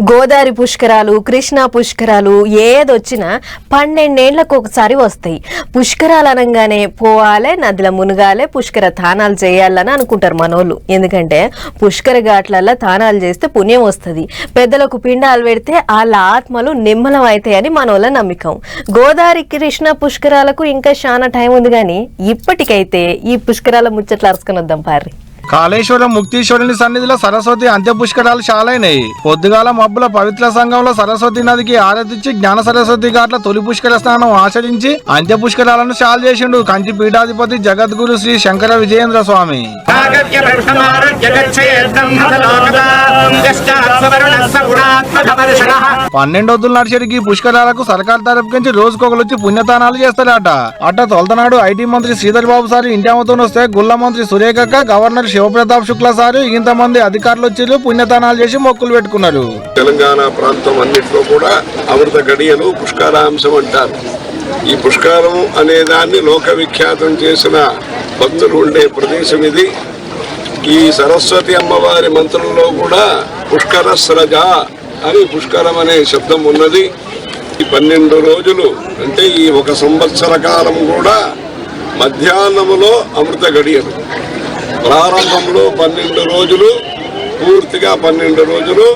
గోదావరి పుష్కరాలు, కృష్ణా పుష్కరాలు ఏదొచ్చినా 12 ఏళ్లకు ఒకసారి వస్తాయి. పుష్కరాలు అనగానే పోవాలే, నదిలో మునగాలే, పుష్కర తానాలు చేయాలని అనుకుంటారు మనోళ్ళు. ఎందుకంటే పుష్కర ఘాట్లల్లో తానాలు చేస్తే పుణ్యం వస్తుంది, పెద్దలకు పిండాలు పెడితే వాళ్ళ ఆత్మలు నిమ్మలం అవుతాయని మనోళ్ళ నమ్మకం. గోదావరి, కృష్ణా పుష్కరాలకు ఇంకా చాలా టైం ఉంది, కానీ ఇప్పటికైతే ఈ పుష్కరాల ముచ్చట్లు అరుసుకొని వద్దాం పారి. కాళేశ్వరం ముక్తీశ్వరుని సన్నిధిలో సరస్వతి అంత్య పుష్కరాలు చాలైనాయి. పొద్దుగాల మబ్బుల పవిత్ర సంఘంలో సరస్వతి నదికి ఆరతిచ్చి జ్ఞాన సరస్వతి ఘాట్ల తొలి పుష్కర స్నానం ఆచరించి అంత్య పుష్కరాలను చాలు చేసిండు కంచి పీఠాధిపతి జగద్గురు శ్రీ శంకర విజయేంద్ర స్వామి. 12 రోజులు నడిచేటికి పుష్కరాలకు సర్కార్ తరపుకించి రోజుకొకరు వచ్చి పుణ్యతానాలు చేస్తారట. అట్ట తొలతనాడు ఐటీ మంత్రి శ్రీధర్ బాబు సారి ఇంటితో వస్తే గుళ్ళ మంత్రి సురేఖక్క, గవర్నర్ శివప్రతాప్ శుక్లా సారు ఇంతమంది అధికారులు వచ్చి పుణ్యతానాలు చేసి మొక్కులు పెట్టుకున్నారు. తెలంగాణ ప్రాంతం అన్నింటిలో కూడా అమృత గడియలు పుష్కరాంశం అంటారు. ఈ పుష్కరం అనే దాన్ని లోక విఖ్యాతం చేసిన భక్తులు ఉండే ప్రదేశం ఇది. ఈ సరస్వతి అమ్మవారి మంత్రంలో కూడా పుష్కర స్రజ అని పుష్కరం అనే శబ్దం ఉన్నది. ఈ 12 రోజులు అంటే ఈ 1 సంవత్సర కాలం కూడా మధ్యాహ్నములో అమృత గడియలు, ప్రారంభంలో 12 రోజులు, పూర్తిగా 12 రోజులు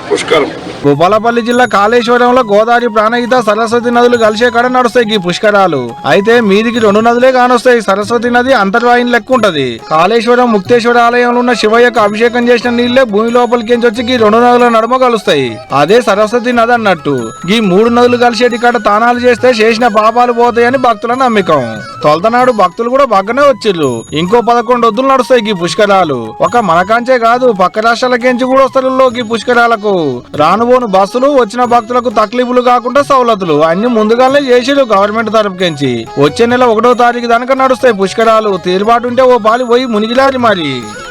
పుష్కరం. భూపాలపల్లి జిల్లా కాళేశ్వరంలో గోదావరి, ప్రాణహిత, సరస్వతి నదులు కలిసే కాడ నడుస్తాయి ఈ పుష్కరాలు. అయితే మీదికి 2 నదులే కానొస్తాయి. సరస్వతి నది అంతర్వాహిని లెక్క ఉంటది. కాళేశ్వరం ముక్తేశ్వర ఆలయంలో ఉన్న శివయ్యకు అభిషేకం చేసిన నీళ్లే భూమి లోపలికి వచ్చి ఈ 2 నదుల నడుమ కలుస్తాయి. అదే సరస్వతి నది అన్నట్టు. ఈ 3 నదులు కలిసేటి కాడ తానాలు చేస్తే చేసిన పాపాలు పోతాయని భక్తుల నమ్మకం. తొలతనాడు భక్తులు కూడా బాగానే వచ్చిర్రు. ఇంకో 11 రోజులు నడుస్తాయి ఈ పుష్కరాలు. ఒక మనకాంచే కాదు, పక్క రాష్ట్రాలకేంచి కూడా వస్తారు ఈ పుష్కరాలకు. రానుబోను బస్సులు, వచ్చిన భక్తులకు తక్లీఫులు కాకుండా సౌలతులు అన్ని ముందుగానే చేసిరు గవర్నమెంట్ తరపుకించి. వచ్చే నెల 1వ తారీఖు దాకా నడుస్తాయి పుష్కరాలు. తీరుబాటు ఉంటే ఓ పాలి పోయి మునిగిలారి మరి.